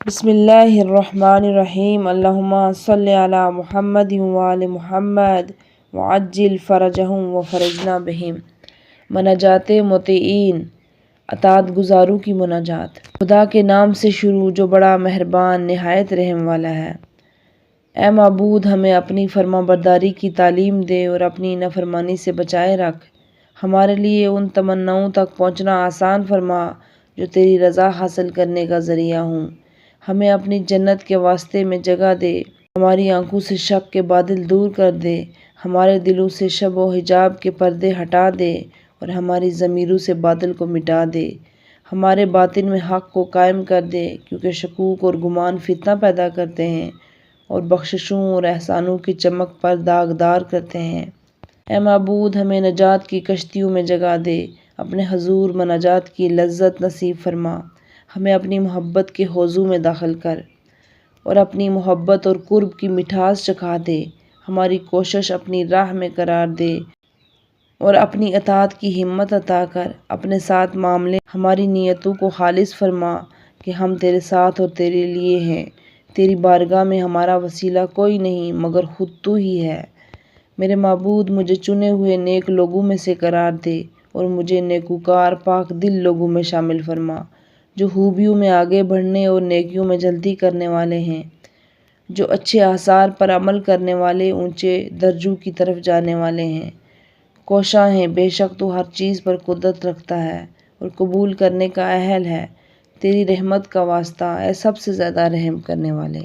بسم اللہ الرحمن الرحیم، اللہم صلی علی محمد وآل محمد وعجل فرجہم وفرجنا بہم۔ مناجات مطیعین، اطاعت گزاروں کی مناجات۔ خدا کے نام سے شروع جو بڑا مہربان نہایت رحم والا ہے۔ اے معبود، ہمیں اپنی فرما برداری کی تعلیم دے اور اپنی نافرمانی سے بچائے رکھ۔ ہمارے لیے ان تمناؤں تک پہنچنا آسان فرما جو تیری رضا حاصل کرنے کا ذریعہ ہوں۔ ہمیں اپنی جنت کے واسطے میں جگہ دے، ہماری آنکھوں سے شک کے بادل دور کر دے، ہمارے دلوں سے شب و حجاب کے پردے ہٹا دے اور ہماری ضمیروں سے بادل کو مٹا دے۔ ہمارے باطن میں حق کو قائم کر دے، کیونکہ شکوک اور گمان فتنہ پیدا کرتے ہیں اور بخششوں اور احسانوں کی چمک پر داغدار کرتے ہیں۔ اے معبود، ہمیں نجات کی کشتیوں میں جگہ دے، اپنے حضور مناجات کی لذت نصیب فرما۔ ہمیں اپنی محبت کے حوضوں میں داخل کر اور اپنی محبت اور قرب کی مٹھاس چکھا دے۔ ہماری کوشش اپنی راہ میں قرار دے اور اپنی اطاعت کی ہمت عطا کر۔ اپنے ساتھ معاملے ہماری نیتوں کو خالص فرما کہ ہم تیرے ساتھ اور تیرے لیے ہیں۔ تیری بارگاہ میں ہمارا وسیلہ کوئی نہیں مگر خود تو ہی ہے۔ میرے معبود، مجھے چنے ہوئے نیک لوگوں میں سے قرار دے اور مجھے نیکوکار پاک دل لوگوں میں شامل فرما، جو خوبیوں میں آگے بڑھنے اور نیکیوں میں جلدی کرنے والے ہیں، جو اچھے آثار پر عمل کرنے والے اونچے درجوں کی طرف جانے والے ہیں۔ کوشاں ہیں، بے شک تو ہر چیز پر قدرت رکھتا ہے اور قبول کرنے کا اہل ہے۔ تیری رحمت کا واسطہ، اے سب سے زیادہ رحم کرنے والے۔